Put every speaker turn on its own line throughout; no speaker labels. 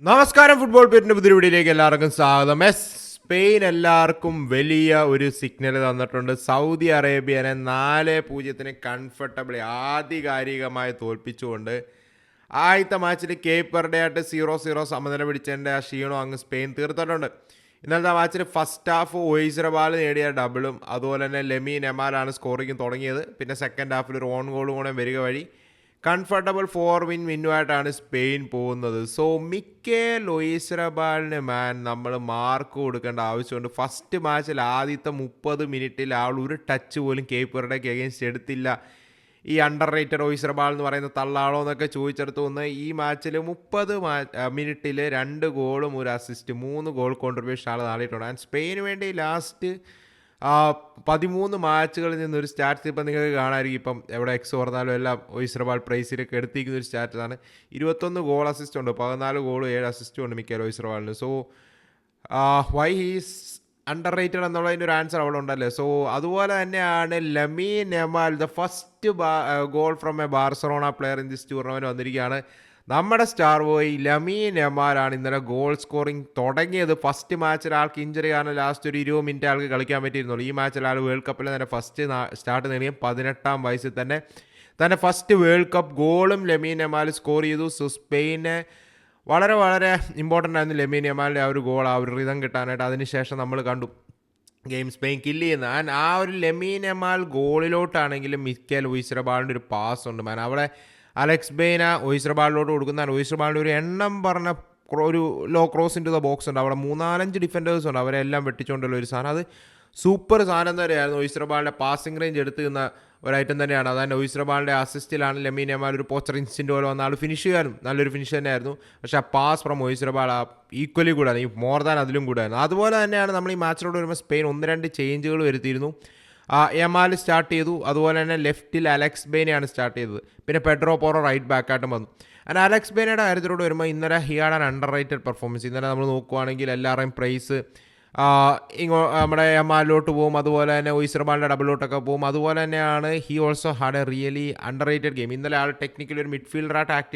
നമസ്കാരം. ഫുട്ബോൾ പേരിന്റെ പുതിയ വീഡിയോയിലേക്ക് എല്ലാവർക്കും സ്വാഗതം. സ്പെയിൻ എല്ലാവർക്കും വലിയ ഒരു സിഗ്നൽ തന്നിട്ടുണ്ട്. സൗദി അറേബ്യനെ 4-0 കംഫർട്ടബിളി ആധികാരികമായി തോൽപ്പിച്ചുകൊണ്ട് ആദ്യത്തെ മാച്ചിൽ കേപ്പ് വെർഡെ ആയിട്ട് 0-0 സമനില പിടിച്ചതിൻ്റെ ആ ക്ഷീണം അങ്ങ് സ്പെയിൻ തീർത്തിട്ടുണ്ട്. ഇന്നലത്തെ മാച്ചിൽ ഫസ്റ്റ് ഹാഫ് ഒയ്സർബാൽ നേടിയ ഡബിളും അതുപോലെ തന്നെ ലെമീൻ യമാലാണ് സ്കോറിങ് തുടങ്ങിയത്. പിന്നെ സെക്കൻഡ് ഹാഫിൽ ഒരു ഓൺ ഗോളും കൂടെ വരിക വഴി കംഫർട്ടബിൾ 4-വിന്നുമായിട്ടാണ് സ്പെയിൻ പോകുന്നത്. സോ മിക്കേൽ ഒയ്സർബാലിന് നമ്മൾ മാർക്ക് കൊടുക്കേണ്ട ആവശ്യമുണ്ട്. ഫസ്റ്റ് മാച്ചിൽ ആദ്യത്തെ 30 മിനിറ്റിൽ ആൾ ഒരു ടച്ച് പോലും കേപ്പ് വെർഡെക്ക് എഗെയിൻസ്റ്റ് എടുത്തില്ല. ഈ അണ്ടർ റേറ്റഡ് ഒയ്സർബാൽ എന്ന് പറയുന്ന തള്ളാളോ എന്നൊക്കെ ചോദിച്ചെടുത്ത് വന്ന് ഈ മാച്ചിൽ 30 മിനിറ്റിൽ 2 ഗോളും ഒരു അസിസ്റ്റ് 3 ഗോൾ കോൺട്രിബ്യൂഷൻ ആൾ നേടിയിട്ടുണ്ട്. ആൻഡ് സ്പെയിന് വേണ്ടി ലാസ്റ്റ് 13 മാച്ചുകളിൽ നിന്നൊരു സ്റ്റാറ്റ്സ് ഇപ്പം നിങ്ങൾക്ക് കാണാമായിരിക്കും. ഇപ്പം എവിടെ എക്സ് പറഞ്ഞാലും എല്ലാം ഒയ്സർബാൽ പ്രൈസിലൊക്കെ എടുത്തിരിക്കുന്ന ഒരു സ്റ്റാറ്റാണ്. 21 ഗോൾ അസിസ്റ്റ് ഉണ്ട്, 14 ഗോളും 7 അസിസ്റ്റും ഉണ്ട് മിക്കൽ ഒയ്സർബാലിന്. So why he's underrated എന്നുള്ളതിൻ്റെ ഒരു ആൻസർ അവിടെ ഉണ്ടല്ലേ. സോ അതുപോലെ തന്നെയാണ് Lamine Yamal the first goal from a Barcelona player in this tournament വന്നിരിക്കുകയാണ്. നമ്മുടെ സ്റ്റാർ ബോയ് ലെമീൻ യമാലാണ് ഇന്നലെ ഗോൾ സ്കോറിങ് തുടങ്ങിയത്. ഫസ്റ്റ് മാച്ചിൽ ആൾക്ക് ഇഞ്ചറി കാരണം ലാസ്റ്റ് ഒരു 20 മിനിറ്റ് ആൾക്ക് കളിക്കാൻ പറ്റിയിരുന്നുള്ളൂ. ഈ മാച്ചിൽ ആൾ വേൾഡ് കപ്പിൽ തന്നെ ഫസ്റ്റ് സ്റ്റാർട്ട് നേടിയ 18-ാം വയസ്സിൽ തന്നെ ഫസ്റ്റ് വേൾഡ് കപ്പ് ഗോളും ലെമീൻ യമാൽ സ്കോർ ചെയ്തു. സോ സ്പെയിനെ വളരെ വളരെ ഇമ്പോർട്ടൻ്റ് ആയിരുന്നു ലെമീൻ യമാലിൻ്റെ ആ ഒരു ഗോൾ, ആ ഒരു റിതം കിട്ടാനായിട്ട്. അതിനുശേഷം നമ്മൾ കണ്ടു ഗെയിം സ്പെയിൻ കില്ല് ചെയ്യുന്നത്. ആൻഡ് ആ ഒരു ലെമീൻ യമാൽ ഗോളിലോട്ടാണെങ്കിലും മിക്കേൽ ഒയ്സർബാലിൻ്റെ ഒരു പാസ് ഉണ്ട് അവിടെ അലക്സ് ബെയ്ന ഒയ്സർബാലിലോട്ട് കൊടുക്കുന്ന ഒയ്സർബാലിൻ്റെ ഒരു എണ്ണം പറഞ്ഞ ഒരു low cross into the box ഉണ്ട്. അവിടെ 3-4 ഡിഫൻഡേഴ്സ് ഉണ്ട്, അവരെല്ലാം വെട്ടിച്ചുകൊണ്ടുള്ള ഒരു സാധനം. അത് സൂപ്പർ സാധനം തന്നെയായിരുന്നു. ഒയ്സർബാലിൻ്റെ പാസിംഗ് റേഞ്ച് എടുത്ത് നിന്ന ഒരു ഐറ്റം തന്നെയാണ്. അതായത് ഒയ്സർബാലിൻ്റെ അസിസ്റ്റിലാണ് ലെമീൻ യമാൽ ഒരു പോച്ചർ ഇൻസ്റ്റൻ്റ് പോലെ വന്ന ആൾ ഫിനിഷ് ചെയ്യാനും നല്ലൊരു ഫിനിഷ് തന്നെയായിരുന്നു. പക്ഷേ ആ പാസ് ഫ്രം ഒയ്സർബാൽ ഈക്വലി കൂടാണ്, ഈ മോർ ദാൻ അതിലും കൂടായിരുന്നു. അതുപോലെ തന്നെയാണ് നമ്മൾ ഈ മാച്ചിലോട്ട് വരുമ്പോൾ സ്പെയിൻ 1-2 ചേഞ്ചുകൾ വരുത്തിയിരുന്നു. യമാൽ സ്റ്റാർട്ട് ചെയ്തു, അതുപോലെ തന്നെ ലെഫ്റ്റിൽ അലക്സ് ബെയ്നയാണ് സ്റ്റാർട്ട് ചെയ്തത്. പിന്നെ പെഡ്രോ പോറോ റൈറ്റ് ബാക്കായിട്ടും വന്നു. ആൻഡ് അലക്സ് ബെയ്നയുടെ കാര്യത്തിലോട്ട് വരുമ്പോൾ ഇന്നലെ ഹിയാഡ് അണ്ടർ റേറ്റഡ് പെർഫോമൻസ്. ഇന്നലെ നമ്മൾ നോക്കുവാണെങ്കിൽ എല്ലാവരുടെയും പ്രൈസ് നമ്മുടെ യമാലിലോട്ട് പോകും, അതുപോലെ തന്നെ ഒയ്സർബാലിൻ്റെ ഡബിളോട്ടൊക്കെ പോകും. അതുപോലെ തന്നെയാണ് he also had A really under rated game. ഇന്നലെ ആൾ ടെക്നിക്കലി ഒരു മിഡ്ഫീൽഡറായിട്ട് ആക്ട്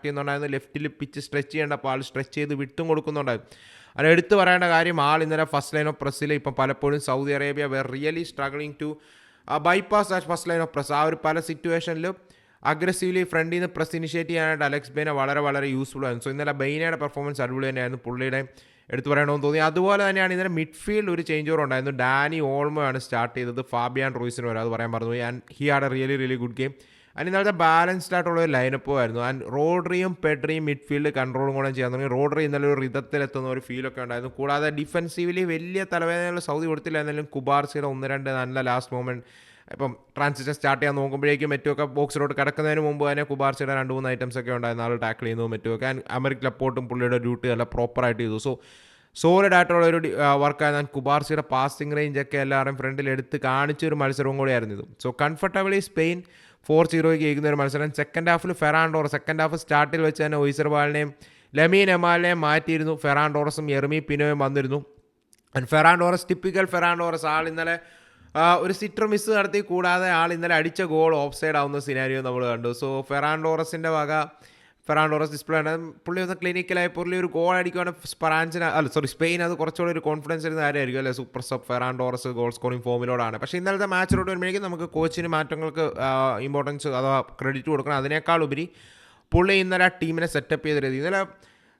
ചെയ്യുന്നുണ്ടായിരുന്നു. ലെഫ്റ്റിൽ പിച്ച് സ്ട്രെച്ച് ചെയ്യേണ്ടപ്പോൾ ആൾ സ്ട്രെച്ച് ചെയ്ത് വിട്ടും കൊടുക്കുന്നുണ്ടായിരുന്നു. അത് എടുത്തു പറയേണ്ട കാര്യം, ആൾ ഇന്നലെ ഫസ്റ്റ് ലൈൻ ഓഫ് പ്രസ്സിൽ ഇപ്പം പലപ്പോഴും Saudi Arabia really struggling to bypass ആ ഫസ്റ്റ് ലൈൻ ഓഫ് പ്രസ്. ആ ഒരു പല സിറ്റുവേഷനിലും അഗ്രസീവ്ലി ഫ്രണ്ടിൽ നിന്ന് പ്രസ് ഇനിഷ്യേറ്റ് ചെയ്യാനായിട്ട് അലക്സ് ബെയ്ന വളരെ വളരെ യൂസ്ഫുൾ ആയിരുന്നു. സോ ഇന്നലെ ബെയ്നയുടെ പെർഫോമൻസ് അടിപൊളി തന്നെയായിരുന്നു, പുള്ളിയുടെ എടുത്തു പറയണമെന്ന് തോന്നി. അതുപോലെ തന്നെയാണ് ഇന്നലെ മിഡ്ഫീൽഡ് ഒരു ചേഞ്ച് ഓവർ ഉണ്ടായിരുന്നു. ഡാനി ഓൾമോ ആണ് സ്റ്റാർട്ട് ചെയ്തത്, ഫാബിയാൻ റൂയിസിന് വരെ, അത് പറയാൻ പറഞ്ഞു. And he had A really good game. And ഇന്നലത്തെ ബാലൻസ്ഡ് ആയിട്ടുള്ള ഒരു ലൈനപ്പ് ആയിരുന്നു. ആൻഡ് റോഡ്രിയും പെഡ്രിയും മിഡ്ഫീൽഡ് കൺട്രോളും കൂടെ ചെയ്യാൻ തുടങ്ങി. റോഡ്രി ഇന്നലെ ഒരു റിതത്തിലെത്തുന്ന ഒരു ഫീലൊക്കെ ഉണ്ടായിരുന്നു. കൂടാതെ ഡിഫൻസീവ്ലി വലിയ തലവേദനകൾ സൗദി കൊടുത്തില്ല. എന്നാലും കുബാർസിയുടെ 1-2 നല്ല ലാസ്റ്റ് മൊമെൻറ്റ് ഇപ്പം ട്രാൻസിഷൻ സ്റ്റാർട്ട് ചെയ്യാൻ നോക്കുമ്പോഴേക്കും മറ്റുമൊക്കെ ബോക്സിലോട്ട് കിടക്കുന്നതിന് മുമ്പ് തന്നെ കുബാർസിയുടെ 2-3 ഐറ്റംസ് ഒക്കെ ഉണ്ടായിരുന്നു. ആൾ ടാക്കിൾ ചെയ്യുന്നതും മറ്റുമൊക്കെ. ആൻഡ് അമരിക് ലപ്പോർട്ടും പുള്ളിയുടെ ഡ്യൂട്ടി നല്ല പ്രോപ്പറായിട്ട് ചെയ്തു. സോ സോളിഡ് ആയിട്ടുള്ള ഒരു വർക്കായിരുന്നു. കുബാർസിയുടെ പാസിംഗ് റേഞ്ച് ഒക്കെ എല്ലാവരും ഫ്രണ്ടിൽ എടുത്ത് കാണിച്ചൊരു മത്സരവും കൂടിയായിരുന്നു ഇത്. സോ കംഫർട്ടബിളി സ്പെയിൻ 4-0 ജയിക്കുന്ന ഒരു മത്സരം. സെക്കൻഡ് ഹാഫിൽ സെക്കൻഡ് ഹാഫ് സ്റ്റാർട്ടിൽ വെച്ച് തന്നെ ഒയ്സർബാലിനെയും ലെമീൻ യമാലിനെയും മാറ്റിയിരുന്നു. ഫെറാൻ ടോറസും എർമി പിനോയും വന്നിരുന്നു. And Ferran Torres typical Ferran Torres ആൾ ഇന്നലെ ഒരു സിറ്റർ മിസ് നടത്തി. കൂടാതെ ആൾ ഇന്നലെ അടിച്ച ഗോൾ ഓഫ് സൈഡ് ആവുന്ന സിനാരിയോ നമ്മൾ കണ്ടു. സോ ഫെറാൻ ടോറസിൻ്റെ വക ഫെറാൻ ടോറസ് ഡിസ്പ്ലേ ആണ്. പുള്ളി ഒന്ന് ക്ലിനിക്കലായി പുള്ളി ഒരു ഗോൾ അടിക്കുകയാണ് സ്പെയിൻ അത് കുറച്ചുകൂടി ഒരു കോൺഫിഡൻസ് ഇരുന്ന കാര്യമായിരിക്കും അല്ലേ. Super sub Ferran Torres goal scoring ഫോമിലോടാണ്. പക്ഷേ ഇന്നലത്തെ മാച്ചിലോട്ട് വരുമ്പോഴേക്കും നമുക്ക് കോച്ചിന് മാറ്റങ്ങൾക്ക് ഇമ്പോർട്ടൻസ് അഥവാ ക്രെഡിറ്റ് കൊടുക്കണം. അതിനേക്കാൾ ഉപരി പുള്ളി ഇന്നലെ ടീമിനെ സെറ്റപ്പ് ചെയ്ത രീതി. ഇന്നലെ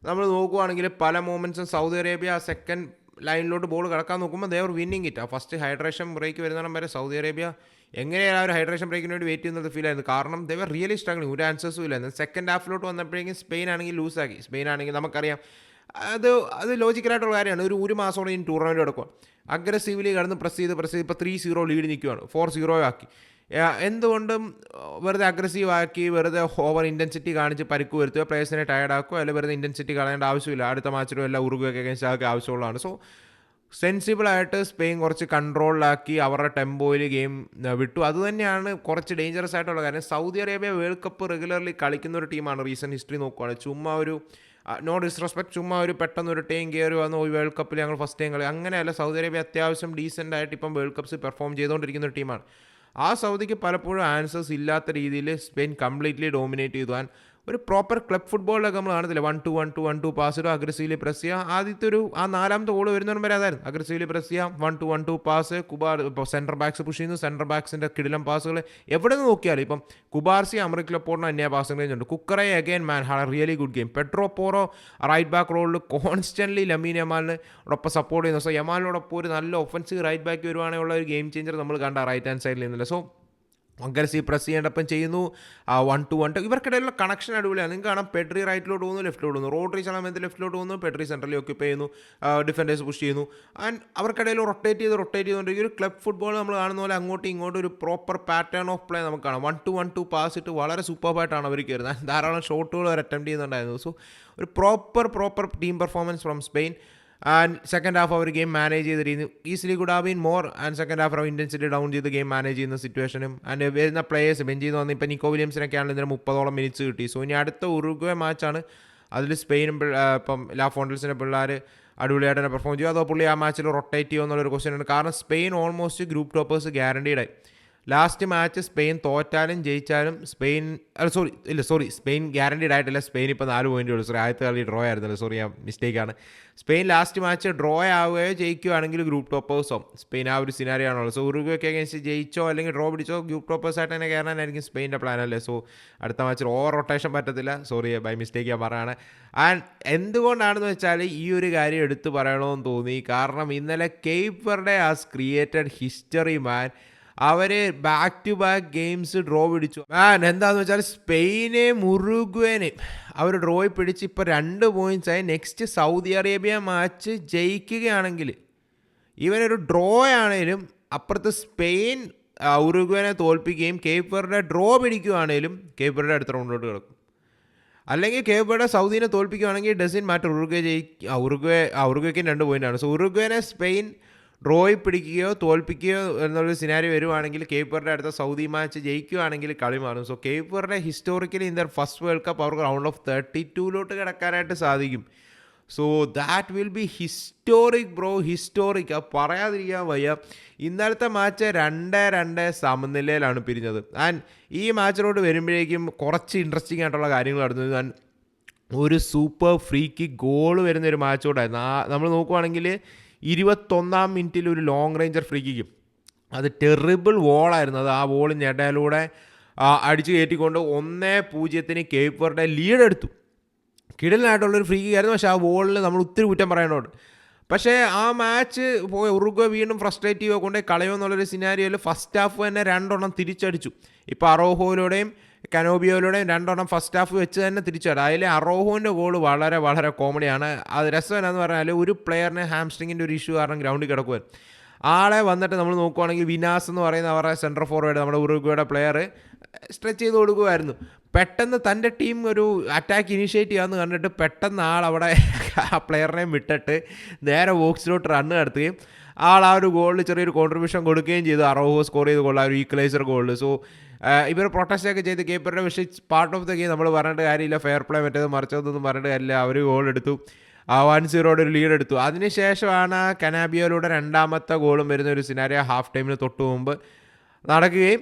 നമ്മൾ നോക്കുകയാണെങ്കിൽ പല മൂമെൻറ്റ്സും സൗദി അറേബ്യ സെക്കൻഡ് ലൈനിലോട്ട് ബോൾ കിടക്കാൻ നോക്കുമ്പോൾ ദേവർ വിന്നിങ് ഇറ്റ്. ആ ഫസ്റ്റ് ഹൈഡ്രേഷൻ ബ്രേക്ക് വരുന്നിടം വരെ സൗദി അറേബ്യ എങ്ങനെയാണ് ആ ഒരു ഹൈഡ്രേഷൻ ബ്രേക്കിന് വേണ്ടി വെയിറ്റ് ചെയ്യുന്നത് ഫീൽ ആയിരുന്നു. കാരണം ദേവർ റിയലി സ്ട്രഗ്ലിംഗ്, ഒരു ആൻസേഴ്സും ഇല്ലായിരുന്നു. സെക്കൻഡ് ഹാഫിലോട്ട് വന്നപ്പോഴേക്കും സ്പെയിൻ ആണെങ്കിൽ ലൂസാക്കി. സ്പെയിൻ ആണെങ്കിൽ നമുക്കറിയാം അത് ലോജിക്കലായിട്ടുള്ള കാര്യമാണ്. ഒരു മാസത്തോടെ ഈ ടൂർണമെൻറ്റ് എടുക്കുക, അഗ്രസീവ്ലി കടന്ന് പ്രസ് ചെയ്ത് ഇപ്പോൾ 3-0 ലീഡ് നിൽക്കുകയാണ്, 4-0 ആക്കി. എന്തുകൊണ്ടും വെറുതെ അഗ്രസീവ് ആക്കി വെറുതെ ഓവർ ഇൻറ്റൻസിറ്റി കാണിച്ച് പരിക്ക് വരുത്തുക, പ്ലേയേഴ്സിനെ ടയർഡാക്കുക, അല്ലെങ്കിൽ വെറുതെ ഇൻറ്റൻസിറ്റി കളയേണ്ട ആവശ്യമില്ല. അടുത്ത മാച്ചിലും എല്ലാം ഉറുകൊക്കെ അഗൈൻസ്റ്റ് അതൊക്കെ ആവശ്യമുള്ളതാണ്. സോ സെൻസിബിളായിട്ട് സ്പെയിൻ കുറച്ച് കൺട്രോളിലാക്കി അവരുടെ ടെമ്പോയിൽ ഗെയിം വിട്ടു. അതുതന്നെയാണ് കുറച്ച് ഡേഞ്ചറസ് ആയിട്ടുള്ള കാര്യം. Saudi Arabia world cup regularly കളിക്കുന്ന ഒരു ടീമാണ്. റീസെൻറ്റ് ഹിസ്റ്ററി നോക്കുകയാണെങ്കിൽ ചുമ്മാ ഒരു നോ ഡിസ്റെസ്പെക്ട്, ചുമ്മാ ഒരു പെട്ടെന്ന് ഒരു ടീം കയറി വന്ന് വേൾഡ് കപ്പിൽ ഞങ്ങൾ ഫസ്റ്റ് ടൈം കളി, അങ്ങനെയല്ല. സൗദി അറേബ്യ അത്യാവശ്യം ഡീസൻ്റ് ആയിട്ട് ഇപ്പം വേൾഡ് കപ്പ്സ് പെർഫോം ചെയ്തുകൊണ്ടിരിക്കുന്ന ഒരു ടീമാണ്. ആ സൗദിക്ക് പലപ്പോഴും ആൻസേഴ്സ് ഇല്ലാത്ത രീതിയിൽ സ്പെയിൻ കംപ്ലീറ്റ്ലി ഡോമിനേറ്റ് ചെയ്തു. ഒരു പ്രോപ്പർ ക്ലബ് ഫുട്ബോളിലൊക്കെ നമ്മൾ കാണത്തില്ല 1-2 പാസ് ഇടുക, അഗ്രസീവ്ലി പ്രസ് ചെയ്യുക. ആദ്യത്തെ ആ നാലാമത്തെ ഗോൾ വരുന്നവരും വരെ അതായിരുന്നു. അഗ്രസീവ്ലി പ്രസ് ചെയ്യാം, 1-2 പാസ്. ഇപ്പോൾ സെൻറ്റർ ബാക്സ് പുഷ് ചെയ്യുന്നു, സെൻറ്റർ ബാക്സിൻ്റെ കിടിലം പാസുകൾ എവിടെ നിന്ന് നോക്കിയാലും ഇപ്പം കുബാർസി അമറിക് ലപ്പോർട്ടിന് അന്യ പാസിംഗ് റേഞ്ച് ഉണ്ട്. കുക്കറെ അഗൈൻ മാൻ really good game. Pedro പോറോ right back റോളിൽ കോൺസ്റ്റൻ്റ്ലി ലമീൻ യമാലിനോടൊപ്പം സപ്പോർട്ട് ചെയ്യുന്നു. സോ യമാലിനോടൊപ്പം ഒരു നല്ല ഒഫൻസീവ് റൈറ്റ് ബാക്ക് വരുവാണെങ്കിൽ ഉള്ള ഒരു ഗെയിം ചേഞ്ചർ നമ്മൾ കണ്ട റൈറ്റ് ഹാൻഡ് സൈഡിൽ നിന്നില്ല. സോ അഗ്രസീവ് പ്രസ് ചെയ്യേണ്ടപ്പം ചെയ്യുന്നു. 1-2 ഇവർക്കിടയിലുള്ള കണക്ഷൻ അടിപൊളിയാണ്. നിങ്ങൾക്ക് കാണാം പെഡ്രി റൈറ്റിലോട്ട് പോകുന്നു, ലെഫ്റ്റിലോട്ട് പോകുന്നു, റോഡ്രി സമയത്ത് ലെഫ്റ്റിലോട്ട് പോകുന്നു, പെഡ്രി സെൻട്രലി ഓക്യുപ്പൈ ചെയ്യുന്നു, ഡിഫൻഡേഴ്സ് പുഷ് ചെയ്യുന്നു. ആൻഡ് അവർക്കിടയിൽ റൊട്ടേറ്റ് ചെയ്തുകൊണ്ടിരിക്കും. ഒരു ക്ലബ് ഫുട്ബോൾ നമ്മൾ കാണുന്ന പോലെ അങ്ങോട്ടും ഇങ്ങോട്ടും ഒരു പ്രോപ്പർ പാറ്റേൺ ഓഫ് പ്ലേ നമുക്ക് കാണാം. 1-2 പാസ് ഇട്ട് വളരെ സൂപ്പർബായിട്ടാണ് അവർ കയറുന്നത്. ധാരാളം ഷോട്ടുകൾ അവർ അറ്റംപ്റ്റ് ചെയ്യുന്നുണ്ടായിരുന്നു. സോ ഒരു proper team performance from Spain. And second half അവർ ഗെയിം മാനേജ് ചെയ്തിരുന്നു. Easily could have been more. And second half intensity down ചെയ്ത് ഗെയിം മാനേജ് ചെയ്യുന്ന സിറ്റുവേഷനും ആൻഡ് വരുന്ന പ്ലേയേഴ്സ് ബെഞ്ചിൽ നിന്ന് വന്ന് ഇപ്പോൾ നിക്കോ വില്യംസിനൊക്കെയാണ് ഇതിന് 30ഓളം മിനിറ്റ്സ് കിട്ടി. സോ ഇനി അടുത്ത ഉറുഗ്വേ മാച്ചാണ്. അതിൽ സ്പെയിനും ഇപ്പം ലാ ഫോണ്ടൽസിൻ്റെ പിള്ളേർ അടിപൊളിയായിട്ട് തന്നെ പെർഫോം ചെയ്യും. അതോ പുള്ളി ആ മാച്ചിൽ റൊട്ടേറ്റ് ചെയ്യുമോ എന്നുള്ളൊരു ക്വസ്റ്റ്യൻ ഉണ്ട്. കാരണം സ്പെയിൻ ഓൾമോസ്റ്റ് ഗ്രൂപ്പ് ടോപ്പേഴ്സ് ഗ്യാരണ്ടീഡായി. ലാസ്റ്റ് മാച്ച് സ്പെയിൻ തോറ്റാലും ജയിച്ചാലും സ്പെയിൻ ഗ്യാരണ്ടീഡ് ആയിട്ടില്ല. സ്പെയിൻ ഇപ്പോൾ 4 പോയിൻ്റ് ഉള്ളൂ. ആദ്യത്തെ കളി ഡ്രോ ആയിരുന്നല്ലോ, ആ മിസ്റ്റേക്കാണ്. സ്പെയിൻ ലാസ്റ്റ് മാച്ച് ഡ്രോ ആവുകയോ ജയിക്കുകയാണെങ്കിൽ ഗ്രൂപ്പ് ടോപ്പേഴ്സോ സ്പെയിൻ ആ ഒരു സിനാരിയോ ആണുള്ളത്. സോ ഉറുഗ്വേക്ക് അഗേൻസ്റ്റ് ജയിച്ചോ അല്ലെങ്കിൽ ഡ്രോ പിടിച്ചോ ഗ്രൂപ്പ് ടോപ്പേഴ്സായിട്ട് തന്നെ കയറാനായിരിക്കും സ്പെയിൻ്റെ പ്ലാൻ അല്ലേ. സോ അടുത്ത മാച്ചിൽ ഓവർ റൊട്ടേഷൻ പറ്റത്തില്ല. ബൈ മിസ്റ്റേക്ക് ഞാൻ പറയുകയാണ്. ആൻഡ് എന്തുകൊണ്ടാണെന്ന് വെച്ചാൽ ഈ ഒരു കാര്യം എടുത്ത് പറയണമെന്ന് തോന്നി. കാരണം ഇന്നലെ Cape Verde has created history man. അവർ back to back games draw പിടിച്ചു മാൻ. എന്താണെന്ന് വെച്ചാൽ സ്പെയിനെയും ഉറുഗ്വേനെയും അവർ ഡ്രോയിൽ പിടിച്ച് ഇപ്പോൾ 2 പോയിൻറ്റ്സായി. നെക്സ്റ്റ് സൗദി അറേബ്യ മാച്ച് ജയിക്കുകയാണെങ്കിൽ ഇവനൊരു ഡ്രോ ആണെങ്കിലും അപ്പുറത്ത് സ്പെയിൻ ഉറുഗ്വേനെ തോൽപ്പിക്കുകയും കേപ്പ് വെർഡെ ഡ്രോ പിടിക്കുകയാണെങ്കിലും കേപ്പ് വെർഡെ അടുത്ത റൗണ്ടിലോട്ട് കിടക്കും. അല്ലെങ്കിൽ കേപ്പ് വെർഡെ സൗദിനെ തോൽപ്പിക്കുകയാണെങ്കിൽ ഡസിൻ മാറ്റർ ഉറുഗ്വേക്ക് 2 പോയിൻ്റാണ്. സോ ഉറുഗ്വേനെ സ്പെയിൻ ഡ്രോയിൽ പിടിക്കുകയോ തോൽപ്പിക്കുകയോ എന്നുള്ളൊരു സിനാരി വരുവാണെങ്കിൽ കേപ്പ് വെർഡെ അടുത്ത സൗദി മാച്ച് ജയിക്കുകയാണെങ്കിൽ കളി മാറും. So Cape Verde historically in there first world cup അവർക്ക് റൗണ്ട് ഓഫ് 32 കിടക്കാനായിട്ട് സാധിക്കും. So that will be historic bro, historic. പറയാതിരിക്കാൻ വയ്യ. ഇന്നലത്തെ മാച്ച് 2-2 സമനിലയിലാണ് പിരിഞ്ഞത്. ആൻഡ് ഈ മാച്ചിലോട്ട് വരുമ്പോഴേക്കും കുറച്ച് ഇൻട്രസ്റ്റിംഗ് ആയിട്ടുള്ള കാര്യങ്ങൾ നടന്നത്. ആൻഡ് ഒരു സൂപ്പർ ഫ്രീ കിക്ക് ഗോൾ വരുന്നൊരു മാച്ചോടായിരുന്നു. നമ്മൾ നോക്കുവാണെങ്കിൽ 21ാം മിനിറ്റിൽ ഒരു ലോങ് റേഞ്ചർ ഫ്രീ കിക്കും. അത് ടെറിബിൾ വോളായിരുന്നു. അത് ആ വോളിൻ്റെ ഇടയിലൂടെ അടിച്ച് കയറ്റിക്കൊണ്ട് 1-0 കേപ്പ് വെർഡെ ലീഡ് എടുത്തു. കിടലിനായിട്ടുള്ളൊരു ഫ്രീ കിക്ക് ആയിരുന്നു. പക്ഷേ ആ വോളിൽ നമ്മൾ ഒത്തിരി കുറ്റം പറയാനുണ്ട്. പക്ഷേ ആ മാച്ച് ഉറുഗ്വേ വീണ്ടും ഫ്രസ്ട്രേറ്റീവ് കൊണ്ട് കളയോ എന്നുള്ളൊരു സിനാരിയോയിൽ ഫസ്റ്റ് ഹാഫ് തന്നെ 2 തിരിച്ചടിച്ചു. ഇപ്പോൾ അറോഹോയിലൂടെയും കനോബിയോയിലൂടെയും 2 ഫസ്റ്റ് ഹാഫ് വെച്ച് തന്നെ തിരിച്ചടി. അതിൽ അറോഹോൻ്റെ ഗോൾ വളരെ കോമഡിയാണ്. അത് രസം എന്നാന്ന് പറഞ്ഞാൽ ഒരു പ്ലെയറിന് ഹാംസ്ട്രിങ്ങിൻ്റെ ഒരു ഇഷ്യൂ കാരണം ഗ്രൗണ്ടിൽ കിടക്കുവാൻ ആളെ വന്നിട്ട് നമ്മൾ നോക്കുവാണെങ്കിൽ വിനാസ് എന്ന് പറയുന്ന അവരുടെ സെൻട്രൽ ഫോർവേഡ് നമ്മുടെ ഉറുഗ്വേയുടെ പ്ലെയർ സ്ട്രെച്ച് ചെയ്ത് കൊടുക്കുമായിരുന്നു. പെട്ടെന്ന് തൻ്റെ ടീം ഒരു അറ്റാക്ക് ഇനിഷ്യേറ്റ് ചെയ്യാമെന്ന് കണ്ടിട്ട് പെട്ടെന്ന് ആളവിടെ ആ പ്ലെയറിനെ വിട്ടിട്ട് നേരെ ബോക്സിലോട്ട് റണ്ണ് നടത്തുകയും ആ ഒരു ഗോളിൽ ചെറിയൊരു കോൺട്രിബ്യൂഷൻ കൊടുക്കുകയും ചെയ്തു. അറോഹോ സ്കോർ ചെയ്ത് ഗോൾ, ആ ഒരു ഈക്വലൈസർ ഗോളിൽ. സോ ഇവർ പ്രൊട്ടസ്റ്റൊക്കെ ചെയ്ത് കേപ്പ് വെർഡെ, പക്ഷേ പാർട്ട് ഓഫ് ദ ഗെയിം നമ്മൾ പറഞ്ഞിട്ട് കാര്യമില്ല. ഫെയർ പ്ലേ മറ്റേത് മറിച്ചതൊന്നും പറഞ്ഞിട്ട് കാര്യമില്ല. അവർ ഗോൾ എടുത്തു, 1-0 ഒരു ലീഡ് എടുത്തു. അതിനുശേഷമാണ് കനാബിയോയിലൂടെ 2ാമത്തെ ഗോളും വരുന്ന ഒരു സിനാരിയോ ഹാഫ് ടൈമിന് തൊട്ട് മുമ്പ് നടക്കുകയും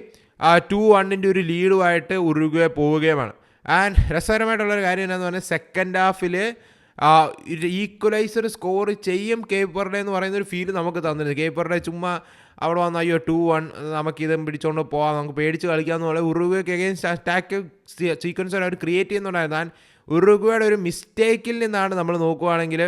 2-1 ഒരു ലീഡുമായിട്ട് ഉറുഗ്വേ പോവുകയുമാണ്. ആൻഡ് രസകരമായിട്ടുള്ളൊരു കാര്യം എന്താണെന്ന് പറഞ്ഞാൽ സെക്കൻഡ് ഹാഫിൽ ഈക്വലൈസർ സ്കോർ ചെയ്യും കേപ്പ് വെർഡെ എന്ന് പറയുന്നൊരു ഫീൽ നമുക്ക് തന്നിരുന്നു. കേപ്പ് വെർഡെ ചുമ്മാ അവിടെ വന്ന് 2-1 നമുക്കിതും പിടിച്ചുകൊണ്ട് പോകാം, നമുക്ക് പേടിച്ച് കളിക്കാമെന്ന് പറയുന്നത് ഉറുഗ്വേക്ക് അഗെയിൻസ്റ്റ് അറ്റാക്ക് സീക്വൻസ് അവർ ക്രിയേറ്റ് ചെയ്യുന്നുണ്ടായിരുന്നു. ആൻഡ് ഉറുഗ്വേയുടെ ഒരു മിസ്റ്റേക്കിൽ നിന്നാണ് നമ്മൾ നോക്കുകയാണെങ്കിൽ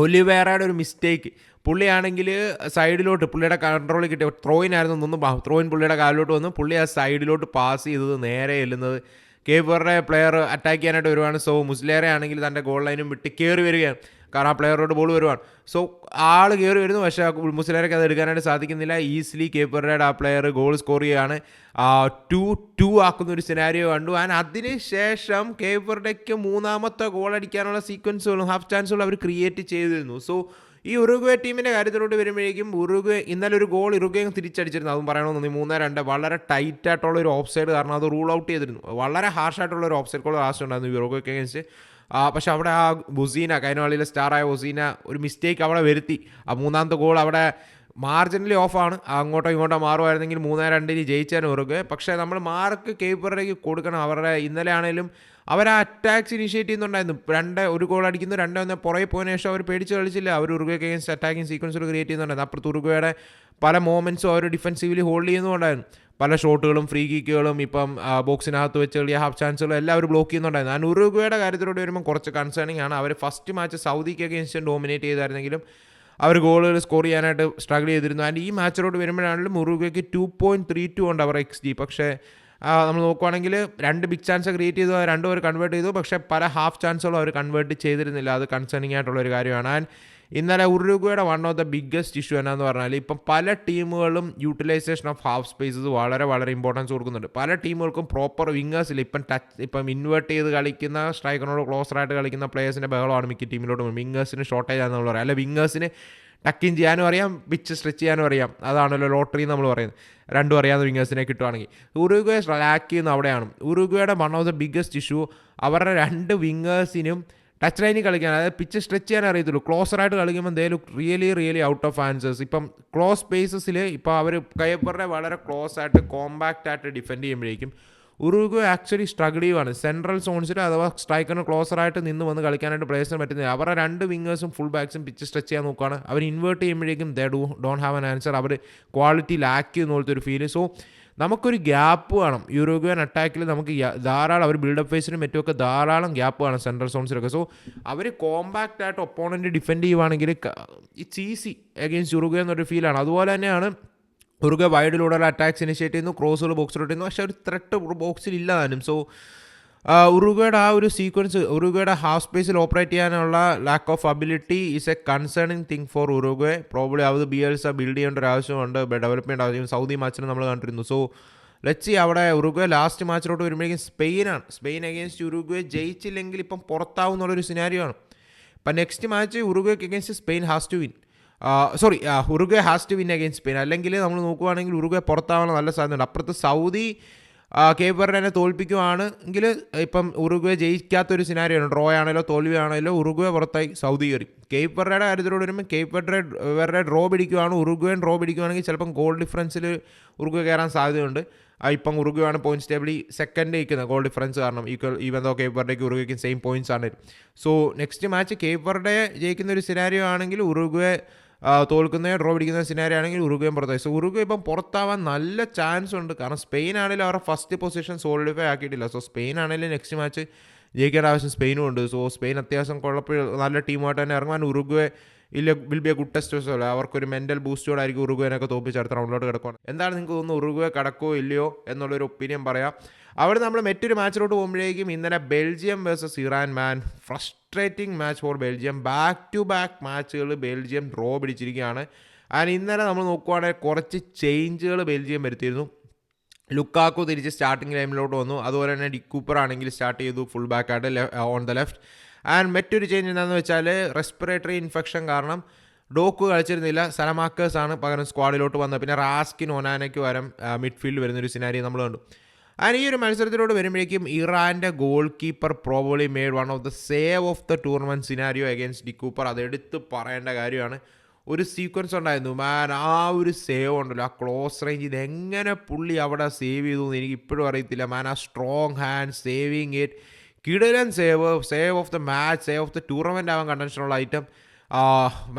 ഒലിവേറയുടെ ഒരു മിസ്റ്റേക്ക്. പുള്ളിയാണെങ്കിൽ സൈഡിലോട്ട് പുള്ളിയുടെ കൺട്രോളിൽ കിട്ടിയ ത്രോയിനായിരുന്നു, ത്രോയിൻ പുള്ളിയുടെ കാലിലോട്ട് വന്ന് പുള്ളി ആ സൈഡിലോട്ട് പാസ് ചെയ്തത് നേരെ ചെല്ലുന്നത് കേപ്പ് വെർഡെ പ്ലെയർ അറ്റാക്ക് ചെയ്യാനായിട്ട് വരുവാണ്. സോ മുസ്ലേറെ ആണെങ്കിൽ തൻ്റെ ഗോൾ ലൈനും വിട്ട് കയറി വരികയാണ്. കാരണം ആ പ്ലെയറോട് ബോൾ വരുവാണ്. സോ ആൾ കയറി വരുന്നു, പക്ഷേ മുസ്ലേറയ്ക്ക് അത് എടുക്കാനായിട്ട് സാധിക്കുന്നില്ല. ഈസിലി കേപ്പ് വെർഡെയുടെ ആ പ്ലെയർ ഗോൾ സ്കോർ ചെയ്യുകയാണ്. 2-2 ആക്കുന്ന ഒരു സിനാരിയോ കണ്ടു. ആൻഡ് അതിന് ശേഷം കേപ്പ് വെർഡെക്ക് 3ാമത്തെ ഗോൾ അടിക്കാനുള്ള സീക്വൻസുകളും ഹാഫ് ചാൻസുകളും അവർ ക്രിയേറ്റ് ചെയ്തിരുന്നു. സോ ഈ ഉറുഗ്വേ ടീമിൻ്റെ കാര്യത്തിലോട്ട് വരുമ്പോഴേക്കും ഇന്നലെ ഒരു ഗോൾ ഉറുഗ്വേ തിരിച്ചടിച്ചിരുന്നു. അതും പറയണമെന്ന് 3-2 വളരെ ടൈറ്റായിട്ടുള്ള ഒരു ഓഫ് സൈഡ് കാരണം അത് റൂൾ ഔട്ട് ചെയ്തിരുന്നു. വളരെ ഹാർഷായിട്ടുള്ള ഒരു ഓഫ് സൈഡ് ഗോൾ ലാസ്റ്റ് ഉണ്ടായിരുന്നു ഉറുഗ്വേക്ക് അഗേൻസ്റ്റ്. പക്ഷെ അവിടെ ആ ബൊസീന കഴിഞ്ഞ കളിയിലെ സ്റ്റാറായ ബൊസീന ഒരു മിസ്റ്റേക്ക് അവിടെ വരുത്തി. ആ 3ാമത്തെ ഗോൾ അവിടെ മാർജിനലി ഓഫാണ്. അങ്ങോട്ടോ ഇങ്ങോട്ടോ മാറുമായിരുന്നെങ്കിൽ 3-2 ജയിച്ചാണ് ഉറുഗ്വേ. പക്ഷേ നമ്മൾ മാർക്ക് കേപ്പ് വെർഡേക്ക് കൊടുക്കണം. അവരുടെ ഇന്നലെ ആണെങ്കിലും അവർ ആ അറ്റാക്സ് ഇനിഷ്യേറ്റ് ചെയ്യുന്നുണ്ടായിരുന്നു. ഒരു ഗോൾ അടിക്കുന്നു, 2-1 പുറകെ പോയതിനു ശേഷം അവർ പേടിച്ച് കളിച്ചില്ല. അവർ ഉറുഗ്വേക്ക് അഗേൻസ്റ്റ് അറ്റാക്കിംഗ് സീക്വൻസുകൾ ക്രിയേറ്റ് ചെയ്യുന്നുണ്ടായിരുന്നു. അപ്പുറത്ത് ഉറുഗ്വേയുടെ പല മൊമെൻറ്റ്സും അവർ ഡിഫൻസീവ്ലി ഹോൾഡ് ചെയ്യുന്നുണ്ടായിരുന്നു. പല ഷോട്ടുകളും ഫ്രീ കിക്കുകളും ഇപ്പം ബോക്സിനകത്ത് വെച്ച് കളിയ ഹാഫ് ചാൻസുകളും എല്ലാം അവർ ബ്ലോക്ക് ചെയ്യുന്നുണ്ടായിരുന്നു. ഞാൻ ഉറുഗ്വേയുടെ കാര്യത്തിലൂടെ വരുമ്പോൾ കുറച്ച് കൺസേണിംഗ് ആണ്. അവർ ഫസ്റ്റ് മാച്ച് സൗദിക്ക് അഗേൻസ്റ്റ് ഡോമിനേറ്റ് ചെയ്തായിരുന്നെങ്കിലും അവർ ഗോളുകൾ സ്കോർ ചെയ്യാനായിട്ട് സ്ട്രഗിൾ ചെയ്തിരുന്നു. ആൻഡ് ഈ മാച്ചിലോട്ട് വരുമ്പോഴാണെങ്കിലും ഉറുഗ്വേക്ക് 2.32 ഉണ്ട് അവർ XG. പക്ഷേ നമ്മൾ നോക്കുവാണെങ്കിൽ 2 ബിഗ് ചാൻസ് ക്രിയേറ്റ് ചെയ്തു, 2 അവർ കൺവേർട്ട് ചെയ്തു. പക്ഷേ പല ഹാഫ് ചാൻസുകളും അവർ കൺവേർട്ട് ചെയ്തിരുന്നില്ല. അത് കൺസേണിംഗ് ആയിട്ടുള്ളൊരു കാര്യമാണ്. ആൻഡ് ഇന്നലെ ഉറുഗ്വേയുടെ one of the biggest issue എന്നാന്ന് പറഞ്ഞാൽ ഇപ്പം പല ടീമുകളും യൂട്ടിലൈസേഷൻ ഓഫ് ഹാഫ് സ്പേസസ് വളരെ വളരെ ഇമ്പോർട്ടൻസ് കൊടുക്കുന്നുണ്ട്. പല ടീമുകൾക്കും പ്രോപ്പർ വിങ്ങേഴ്സില്ല. ഇപ്പം ഇൻവേർട്ട് ചെയ്ത് കളിക്കുന്ന സ്ട്രൈക്കറിനോട് ക്ലോസറായിട്ട് കളിക്കുന്ന പ്ലേയേഴ്സിൻ്റെ ബഹളമാണ് മിക്ക ടീമിലോട്ട്. വിങ്ങേഴ്സിന് ഷോർട്ടേജ് ആണെന്ന് നമ്മൾ പറയാം. അല്ല, വിങ്ങേഴ്സിന് ടക്കിൻ ചെയ്യാനും അറിയാം, പിച്ച് സ്ട്രെച്ച് ചെയ്യാനും അറിയാം. അതാണല്ലോ ലോട്ടറി നമ്മൾ പറയുന്നത്. രണ്ടും അറിയാവുന്ന വിങ്ങേഴ്സിനെ കിട്ടുവാണെങ്കിൽ. ഉറുഗ്വേ ലാക്ക് ചെയ്യുന്ന അവിടെയാണ്. ഉറുഗ്വേയുടെ one of the biggest issue അവരുടെ 2 വിങ്ങേഴ്സിനും ടച്ച് ലൈനിൽ കളിക്കാൻ, അതായത് പിച്ച് സ്ട്രെച്ച് ചെയ്യാൻ അറിയത്തുള്ളൂ. ക്ലോസറായിട്ട് കളിക്കുമ്പോൾ they look really out of answers. ഇപ്പം ക്ലോസ് സ്പേസസിൽ ഇപ്പോൾ അവർ കൈപ്പറുടെ വളരെ ക്ലോസ് ആയിട്ട് കോമ്പാക്റ്റ് ആയിട്ട് ഡിഫെൻഡ് ചെയ്യുമ്പോഴേക്കും ഉറുഗ്വേ ആക്ച്വലി സ്ട്രഗിൾ ചെയ്യുവാണ്. സെൻട്രൽ സോൺസിൽ അഥവാ സ്ട്രൈക്കറിന് ക്ലോസറായിട്ട് നിന്ന് വന്ന് കളിക്കാനായിട്ട് പ്ലേയേഴ്സിന് പറ്റുന്നില്ല. അവരുടെ 2 വിങ്ങേഴ്സും ഫുൾ ബാക്സും പിച്ച് സ്ട്രെച്ച് ചെയ്യാൻ നോക്കുകയാണ്. അവർ ഇൻവേർട്ട് ചെയ്യുമ്പോഴേക്കും they don't have an answer. അവർ ക്വാളിറ്റി ലാക്ക് ചെയ്യുന്ന പോലത്തെ ഒരു ഫീല്. സോ നമുക്കൊരു ഗ്യാപ്പ് വേണം. യുറുഗ്വേൻ അറ്റാക്കിൽ നമുക്ക് ധാരാളം, അവർ ബിൽഡപ്പ് ഫേസിനും മറ്റുമൊക്കെ ധാരാളം ഗ്യാപ്പ് വേണം സെൻട്രൽ സോൺസിലൊക്കെ. സോ അവർ കോമ്പാക്റ്റ് ആയിട്ട് ഒപ്പോണൻറ്റ് ഡിഫെൻഡ് ചെയ്യുവാണെങ്കിൽ ഇറ്റ്സ് ഈസി അഗെയിൻസ്റ്റ് യുറുഗ്വേ എന്നൊരു ഫീലാണ്. അതുപോലെ തന്നെയാണ് ഉറുഗ്വേ വൈഡിലൂടെ അറ്റാക്സ് ഇനിഷ്യേറ്റ് ചെയ്യുന്നു, ക്രോസുകൾ ബോക്സിലോട്ട് ചെയ്യുന്നു. പക്ഷേ ഒരു ത്രെട്ട് ബോക്സിൽ ഇല്ല താനും. സോ ഉറുഗ്വേയുടെ ആ ഒരു സീക്വൻസ്, ഉറുഗ്വേയുടെ ഹാഫ് സ്പേസിൽ ഓപ്പറേറ്റ് ചെയ്യാനുള്ള lack of ability is A concerning thing for Uruguay. Probably അത് ബിയൽസ ബിൽഡ് ചെയ്യേണ്ട ഒരു ആവശ്യമുണ്ട്, ഡെവലപ്പ് ചെയ്യേണ്ട ആവശ്യം. സൗദി മാച്ചിന് നമ്മൾ കണ്ടിരുന്നു. സോ ലെറ്റ്സ് സീ അവിടെ ഉറുഗ്വേ ലാസ്റ്റ് മാച്ചിലോട്ട് വരുമ്പോഴേക്കും സ്പെയിനാണ്. സ്പെയിൻ അഗേൻസ്റ്റ് ഉറുഗ്വേ ജയിച്ചില്ലെങ്കിൽ ഇപ്പം പുറത്താവും എന്നുള്ളൊരു സിനാരിയോ ആണ്. ഇപ്പം നെക്സ്റ്റ് മാച്ച് ഉറുഗ്വേക്ക് against Spain has to win. Uruguay has to win against Spain. അല്ലെങ്കിൽ നമ്മൾ നോക്കുവാണെങ്കിൽ ഉറുഗ്വേ പുറത്താവാൻ നല്ല സാധ്യതയുണ്ട്. അപ്പുറത്ത് സൗദി കേപ്പ് വെർഡെ തോൽപ്പിക്കുവാണെങ്കിൽ ഇപ്പം ഉറുഗ്വേ ജയിക്കാത്തൊരു സിനാരിയാണ്. ഡ്രോ ആണല്ലോ തോൽവിയാണല്ലോ ഉറുഗ്വേ പുറത്തായി സൗദി കയറി. കേപ്പ് വെർഡയുടെ കാര്യത്തിലൂടെ വരുമ്പോൾ Cape Verde draw പിടിക്കുവാണ്, Uruguayan draw പിടിക്കുവാണെങ്കിൽ ചിലപ്പം ഗോൾ ഡിഫറൻസിൽ ഉറുഗ്വേ കയറാൻ സാധ്യതയുണ്ട്. ഇപ്പം ഉറുഗ്വേ ആണ് പോയിന്റ്സ് ടേബിളിൽ സെക്കൻഡ് നിൽക്കുന്നത് ഗോൾ ഡിഫറൻസ് കാരണം. ഈവൻ ദോ കേപ്പ് വെർഡേക്ക് ഉറുഗ്വേക്കും സെയിം പോയിന്റ്സ് ആണ്. So next match Cape Verde ജയിക്കുന്ന ഒരു സിനാരിയോ ആണെങ്കിൽ ഉറുഗ്വേ തോൽക്കുന്ന ഡ്രോ പിടിക്കുന്ന സിനാരി ആണെങ്കിൽ ഉറുഗ്വേ പുറത്തായി. സോ ഉറുഗ്വേ ഇപ്പം പുറത്താവാൻ നല്ല ചാൻസ് ഉണ്ട്. കാരണം സ്പെയിൻ ആണെങ്കിലും അവരുടെ ഫസ്റ്റ് പൊസിഷൻ സോളിഡിഫൈ ആക്കിയിട്ടില്ല. സോ സ്പെയിൻ ആണെങ്കിലും നെക്സ്റ്റ് മാച്ച് ജയിക്കേണ്ട ആവശ്യം സ്പെയിനും ഉണ്ട്. സോ സ്പെയിൻ അത്യാവശ്യം നല്ല ടീമായിട്ട് തന്നെ ഇറങ്ങാൻ Uruguay will be A good test. അല്ല, അവർക്കൊരു മെൻ്റൽ ബൂസ്റ്റോടായിരിക്കും ഉറുഗ്വേനൊക്കെ തോപ്പിച്ച് അടുത്ത റൗണ്ടിലോട്ട് കിടക്കുകയാണ്. എന്താണ് നിങ്ങൾക്ക് തോന്നുന്നു, ഉറുഗ്വേ കടക്കോ ഇല്ലയോ എന്നുള്ളൊരു ഒപ്പീനിയൻ പറയാം. അവിടെ നമ്മൾ മറ്റൊരു മാച്ചിലോട്ട് പോകുമ്പോഴേക്കും ഇന്നലെ Belgium versus Iran. Man, frustrating match for Belgium. Back to back മാച്ചുകൾ ബെൽജിയം ഡ്രോ പിടിച്ചിരിക്കുകയാണ്. ആൻഡ് ഇന്നലെ നമ്മൾ നോക്കുവാണെങ്കിൽ കുറച്ച് ചേഞ്ചുകൾ ബെൽജിയം വരുത്തിയിരുന്നു. ലുക്കാക്കു തിരിച്ച് സ്റ്റാർട്ടിംഗ് ലൈനിലോട്ട് വന്നു. അതുപോലെ തന്നെ ഡിക് കൂപ്പർ ആണെങ്കിൽ സ്റ്റാർട്ട് ചെയ്തു ഫുൾ ബാക്കായിട്ട് ഓൺ ദ ലെഫ്റ്റ്. ആൻഡ് മറ്റൊരു ചേഞ്ച് എന്താണെന്ന് വെച്ചാൽ റെസ്പിറേറ്ററി ഇൻഫെക്ഷൻ കാരണം ഡോക്ക് കളിച്ചിരുന്നില്ല, സലമാക്കേഴ്സാണ് പകരം സ്ക്വാഡിലോട്ട് വന്നത്. പിന്നെ റാസ്കിൻ ഒനാനയ്ക്ക് പകരം മിഡ്ഫീൽഡ് വരുന്നൊരു സിനാരി നമ്മൾ കണ്ടു. ആൻഡ് ഈ ഒരു മത്സരത്തിലോട്ട് വരുമ്പോഴേക്കും ഇറാൻ്റെ goal keeper probably made one of the save of the tournament scenario against ഡിക് Cooper. അതെടുത്ത് പറയേണ്ട കാര്യമാണ്. ഒരു സീക്വൻസ് ഉണ്ടായിരുന്നു മാൻ, ആ ഒരു സേവ് ഉണ്ടല്ലോ, ആ ക്ലോസ് റേഞ്ച്, ഇതെങ്ങനെ പുള്ളി അവിടെ സേവ് ചെയ്തു എന്ന് എനിക്ക് ഇപ്പോഴും അറിയത്തില്ല മാൻ. ആ സ്ട്രോങ് ഹാൻഡ് സേവിങ് ഇറ്റ്, കിടലൻ save of the match, save of the tournament ആവാൻ കണ്ടൻഷനുള്ള ഐറ്റം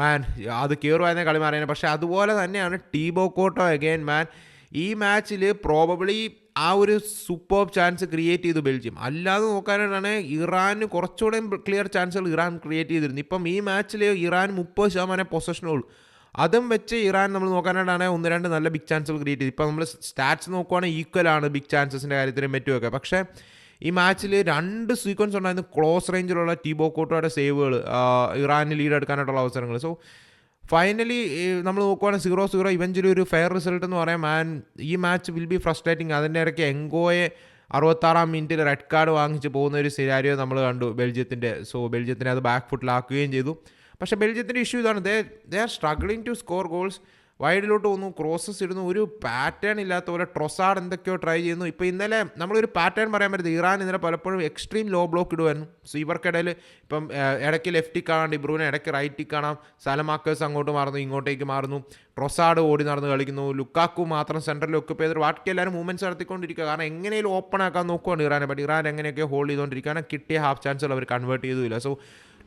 മാൻ. അത് കയറുമായിരുന്ന കളി മാറിയാണ്. പക്ഷേ അതുപോലെ തന്നെയാണ് ടീബോ കോട്ടോ അഗെയിൻ മാൻ. ഈ മാച്ചിൽ പ്രോബബ്ലി ആ ഒരു സൂപ്പർ ചാൻസ് ക്രിയേറ്റ് ചെയ്തു ബെൽജിയം. അല്ലാതെ നോക്കാനായിട്ടാണ് ഇറാന് കുറച്ചുകൂടെ ക്ലിയർ ചാൻസുകൾ ഇറാൻ ക്രിയേറ്റ് ചെയ്തിരുന്നു. ഇപ്പം ഈ മാച്ചിൽ ഇറാൻ 30% പൊസഷനുള്ളൂ. അതും വെച്ച് ഇറാൻ നമ്മൾ നോക്കാനായിട്ടാണ് 1-2 നല്ല ബിഗ് ചാൻസുകൾ ക്രിയേറ്റ് ചെയ്തു. ഇപ്പം നമ്മൾ സ്റ്റാറ്റ്സ് നോക്കുവാണെങ്കിൽ ഈക്വലാണ് ബിഗ് ചാൻസസിൻ്റെ കാര്യത്തിലും മറ്റുമൊക്കെ. പക്ഷേ ഈ മാച്ചിൽ 2 സീക്വൻസ് ഉണ്ടായിരുന്നു ക്ലോസ് റേഞ്ചിലുള്ള ടീബോ കോട്ടോയുടെ സേവുകൾ, ഇറാന് ലീഡ് എടുക്കാനായിട്ടുള്ള അവസരങ്ങൾ. സോ ഫൈനലി നമ്മൾ നോക്കുവാണെങ്കിൽ 0-0 ഇവഞ്ചലി ഒരു ഫെയർ റിസൾട്ട് എന്ന് പറയാം. ആൻഡ് ഈ മാച്ച് വിൽ ബി ഫ്രസ്ട്രേറ്റിംഗ്. അതിൻ്റെ ഇടയ്ക്ക് എങ്കോയെ 66-ാം മിനിറ്റിൽ റെഡ് കാർഡ് വാങ്ങിച്ച് പോകുന്ന ഒരു സിനാരിയോ നമ്മൾ കണ്ടു ബെൽജിയത്തിൻ്റെ. സോ ബെൽജിയത്തിനെ അത് ബാക്ക് ഫുട്ടിലാക്കുകയും ചെയ്തു. പക്ഷേ ബെൽജിയത്തിൻ്റെ ഇഷ്യൂ ഇതാണ്, they are struggling to score goals. വൈഡിലോട്ട് പോകുന്നു, ക്രോസസ് ഇടുന്നു, ഒരു പാറ്റേൺ ഇല്ലാത്ത പോലെ ട്രൊസാഡ് എന്തൊക്കെയോ ട്രൈ ചെയ്യുന്നു. ഇപ്പോൾ ഇന്നലെ നമ്മളൊരു പാറ്റേൺ പറയാൻ പറ്റില്ല, ഇറാൻ ഇന്നലെ പലപ്പോഴും എക്സ്ട്രീം ലോ ബ്ലോക്ക് ഇടുമായിരുന്നു. സോ ഇവർക്കിടയിൽ ഇപ്പം ഇടയ്ക്ക് ലെഫ്റ്റിൽ കാണാം ഡിബ്രൂനെ, ഇടയ്ക്ക് റൈറ്റിൽ കാണാം സാലമാക്കേഴ്സ്, അങ്ങോട്ട് മാറുന്നു ഇങ്ങോട്ടേക്ക് മാറുന്നു, ട്രൊസാഡ് ഓടി നടന്ന് കളിക്കുന്നു, ലുക്കാക്കു മാത്രം സെൻറ്ററിൽ ഒക്കുപ്പ് ചെയ്തിട്ട് ബാക്കി എല്ലാവരും മൂവ്മെൻറ്റ്സ് നടത്തിക്കൊണ്ടിരിക്കുക. കാരണം എങ്ങനെയും ഓപ്പൺ ആക്കാൻ നോക്കുവാണ് ഇറാനെ. ബട്ട് ഇറാൻ എങ്ങനെയൊക്കെ ഹോൾഡ് ചെയ്തുകൊണ്ടിരിക്കുകയാണ്. കിട്ടിയ ഹാഫ് ചാൻസുകൾ അവർ കൺവേർട്ട് ചെയ്തില്ല. സോ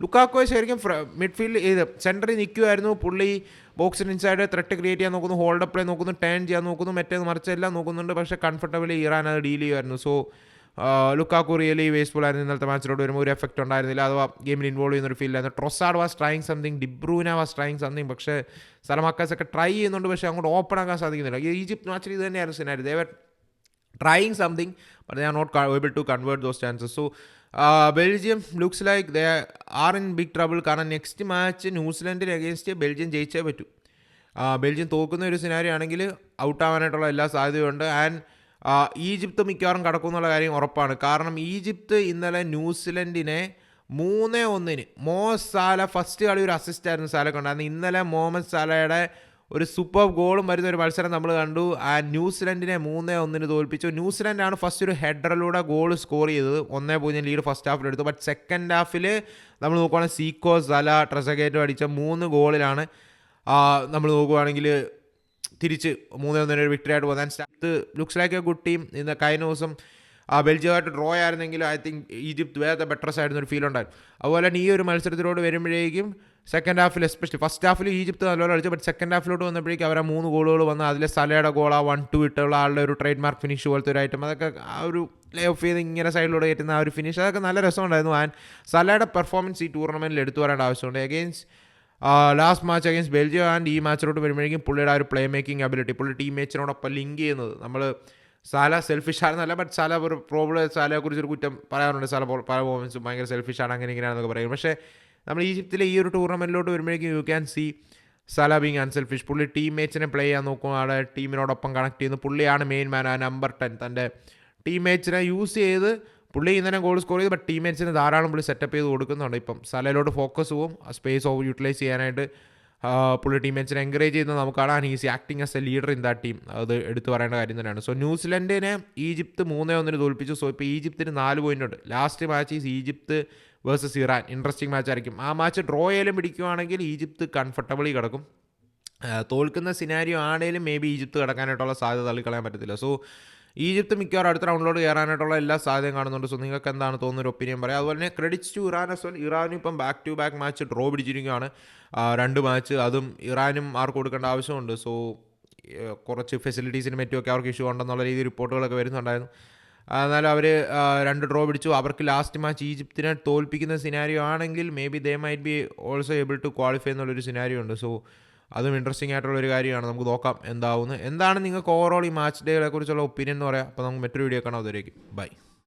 ലുക്കാക്കോയെ ശരിക്കും മിഡ്ഫീൽഡ് ചെയ്ത് സെൻറ്ററിൽ നിൽക്കുമായിരുന്നു. പുള്ളി ബോക്സിന് ഇൻസൈഡ് ത്രെട്ട് ക്രിയേറ്റ് ചെയ്യാൻ നോക്കുന്നു, ഹോൾഡ് അപ്പ് പ്ലേ നോക്കുന്നു, ടേൺ ചെയ്യാൻ നോക്കുന്നു, മറ്റേത് മറിച്ചെല്ലാം നോക്കുന്നുണ്ട്. പക്ഷേ കംഫർട്ടബിളി ഇറാൻ അത് ഡീൽ ചെയ്യുമായിരുന്നു. സോ ലുക്കാക്കു റിയലി വേസ്റ്റ്ഫുൾ ആയിരുന്നു. ഇന്നലത്തെ മാച്ചിലോട്ട് വരുമ്പോൾ ഒരു എഫക്റ്റ് ഉണ്ടായിരുന്നില്ല, അഥവാ ഗെയിമിൽ ഇൻവോൾവ് ചെയ്യുന്നൊരു ഫീലായിരുന്നു. Trossard was trying something, De Bruyne was trying something. പക്ഷേ സലമാക്കാസ് ഒക്കെ ട്രൈ ചെയ്യുന്നുണ്ട്, പക്ഷേ അങ്ങോട്ട് ഓപ്പൺ ആക്കാൻ സാധിക്കുന്നില്ല. ഈജിപ്ത് മാച്ചിൽ ഇത് തന്നെയായിരുന്നു scenario. They were trying something, but they are not able to convert those chances. So Belgium looks like they are in big trouble. കാരണം നെക്സ്റ്റ് മാച്ച് ന്യൂസിലൻഡിന് അഗേൻസ്റ്റ് ബെൽജിയം ജയിച്ചേ പറ്റൂ. ബെൽജിയം തോക്കുന്ന ഒരു സിനാരി ആണെങ്കിൽ out ആവാനായിട്ടുള്ള എല്ലാ സാധ്യതയുണ്ട്. And Egypt മിക്കവാറും കടക്കുമെന്നുള്ള കാര്യം ഉറപ്പാണ്. കാരണം ഈജിപ്ത് ഇന്നലെ ന്യൂസിലൻഡിനെ 3-1 മോ സാല ഫസ്റ്റ് കളി ഒരു അസിസ്റ്റ് ആയിരുന്നു സാലക്ക് ഉണ്ടായിരുന്നു. ഇന്നലെ മുഹമ്മദ് സാലയുടെ ഒരു സൂപ്പർ ഗോളും വരുന്ന ഒരു മത്സരം നമ്മൾ കണ്ടു. ആ ന്യൂസിലൻഡിനെ 3-1 തോൽപ്പിച്ചു. ന്യൂസിലൻഡാണ് ഫസ്റ്റ് ഒരു ഹെഡറിലൂടെ ഗോൾ സ്കോർ ചെയ്തത്. 1-0 ലീഡ് ഫസ്റ്റ് ഹാഫിലെടുത്തു. ബട്ട് സെക്കൻഡ് ഹാഫിൽ നമ്മൾ നോക്കുകയാണെങ്കിൽ സീക്കോ, സല, ട്രസഗേറ്റോ അടിച്ച 3 ഗോളിലാണ് നമ്മൾ നോക്കുകയാണെങ്കിൽ തിരിച്ച് 3-1 വിക്ടറി ആയിട്ട് പോകാൻ start. Looks like A good team. ഇന്ന് കഴിഞ്ഞ ദിവസം ബെൽജിയമായിട്ട് ഡ്രോ ആയിരുന്നെങ്കിൽ ഐ തിങ്ക് ഈജിപ്ത് വേറെ ബെറ്റർ സൈഡ് ഒരു ഫീൽ ഉണ്ടായിരുന്നു. അതുപോലെ തന്നെ ഈ ഒരു മത്സരത്തിലോട്ട് വരുമ്പോഴേക്കും സെക്കൻഡ് ഹാഫിൽ എസ്പെഷ്യലി ഫസ്റ്റ് ഹാഫിൽ ഈജിപ്ത് നല്ലപോലെ കളിച്ചു. ബട്ട് സെക്കൻഡ് ഹാഫിലോട്ട് വന്നപ്പോഴേക്കും അവർ 3 ഗോളുകൾ വന്ന് അതിലെ സലയുടെ ഗോൾ 1-2 ഇട്ടുള്ള ആളുടെ ഒരു ട്രേഡ് മാർക്ക് ഫിനിഷ് പോലത്തെ ഒരു ഐറ്റം, അതൊക്കെ ആ ഒരു പ്ലേ ഓഫ് ചെയ്ത് ഇങ്ങനെ സൈഡിലൂടെ കയറ്റുന്ന ആ ഒരു ഫിനിഷ്, അതൊക്കെ നല്ല രസമുണ്ടായിരുന്നു. ആൻഡ് സലയുടെ പെർഫോമൻസ് ഈ ടൂർണമെൻറ്റിൽ എടുത്തു വരേണ്ട ആവശ്യമുണ്ട്. Against last match against Belgium and ഈ മാച്ചിലോട്ട് വരുമ്പോഴേക്കും പുള്ളിയുടെ ആ ഒരു പ്ലേ മേക്കിംഗ് അബിലിറ്റി, പുള്ളി ടീംമേറ്റ്സിനോടൊപ്പം ലിങ്ക് ചെയ്യുന്നത്, നമ്മൾ സാല സെൽഫിഷ് ആണെന്നല്ല, ബട്ട് സാല ഒരു പ്രോബ്ലം സാലയെക്കുറിച്ചൊരു കുറ്റം പറയാറുണ്ട്. സാല പല പെർഫോമൻസും ഭയങ്കര സെൽഫിഷാണ് അങ്ങനെ ഇങ്ങനെയാണെന്നൊക്കെ പറയും. പക്ഷേ നമ്മൾ ഈജിപ്തിലെ ഈ ഒരു ടൂർണമെൻറ്റിലോട്ട് വരുമ്പോഴേക്കും you can see Sala being unselfish. പുള്ളി ടീംമേറ്റ്സിനെ പ്ലേ ചെയ്യാൻ നോക്കും, ആളെ ടീമിനോടൊപ്പം കണക്ട് ചെയ്യുന്നു. പുള്ളിയാണ് മെയിൻ മാൻ, ആ നമ്പർ 10. തൻ്റെ ടീംമേറ്റ്സിനെ യൂസ് ചെയ്ത് പുള്ളി ഇന്നലെ ഗോൾ സ്കോർ ചെയ്ത്, ബട്ട് ടീംമേറ്റ്സിന് ധാരാളം പുള്ളി സെറ്റപ്പ് ചെയ്ത് കൊടുക്കുന്നുണ്ട്. ഇപ്പം സലയിലോട്ട് ഫോക്കസ് പോവും, ആ സ്പേസ് യൂട്ടിലൈസ് ചെയ്യാനായിട്ട് പുള്ളി ടീംമേറ്റ്സിനെ എൻകറേജ് ചെയ്യുന്നത് നമുക്ക് കാണാൻ. Easy acting as A leader in that team, അത് എടുത്തു പറയേണ്ട കാര്യം തന്നെയാണ്. സോ ന്യൂസിലൻഡിനെ ഈജിപ്ത് 3-1 തോൽപ്പിച്ചു. സോ ഇപ്പോൾ ഈജിപ്തിന് 4 പോയിൻ്റ് ഉണ്ട്. Last match is Egypt versus Iran. Interesting match ആയിരിക്കും. ആ മാച്ച് ഡ്രോ ചെയ്യലും പിടിക്കുകയാണെങ്കിൽ ഈജിപ്ത് കംഫർട്ടബിളി കിടക്കും. തോൽക്കുന്ന സിനാരിയോ ആണെങ്കിലും മേ ബി ഈജിപ്ത് കിടക്കാനായിട്ടുള്ള സാധ്യത തള്ളിക്കളയാൻ പറ്റത്തില്ല. സോ ഈജിപ്ത് മിക്കവാറും അടുത്ത റൗണ്ടിലോട്ട് കയറാനായിട്ടുള്ള എല്ലാ സാധ്യതയും കാണുന്നുണ്ട്. സോ നിങ്ങൾക്ക് എന്താണ് തോന്നുന്നൊരു ഒപ്പീനിയൻ പറയാം. അതുപോലെ തന്നെ credits to Iran as well. ഇറാനും ഇപ്പം back to back match draw പിടിച്ചിരിക്കുകയാണ്. 2 മാച്ച്, അതും ഇറാനും ആർക്ക് കൊടുക്കേണ്ട ആവശ്യമുണ്ട്. സോ കുറച്ച് ഫെസിലിറ്റീസിന് മറ്റുമൊക്കെ അവർക്ക് ഇഷ്യൂ ഉണ്ടെന്നുള്ള രീതിയിൽ റിപ്പോർട്ടുകളൊക്കെ വരുന്നുണ്ടായിരുന്നു. എന്നാലും അവർ 2 ഡ്രോ പിടിച്ചു. അവർക്ക് ലാസ്റ്റ് മാച്ച് ഈജിപ്തിനെ തോൽപ്പിക്കുന്ന സിനാരിയോ ആണെങ്കിൽ maybe they might be also able to qualify എന്നുള്ളൊരു സിനാരിയോ ഉണ്ട്. സോ അതും ഇൻട്രസ്റ്റിംഗ് ആയിട്ടുള്ളൊരു കാര്യമാണ്. നമുക്ക് നോക്കാം എന്താവുന്നത്. എന്താണ് നിങ്ങൾക്ക് ഓവറോൾ ഈ മാച്ച് ഡേകളെ കുറിച്ചുള്ള ഒപ്പീനിയൻ എന്ന് പറയാം. അപ്പോൾ നമുക്ക് മറ്റൊരു വീഡിയോ കാണാം. അതുവരേക്കും ബൈ.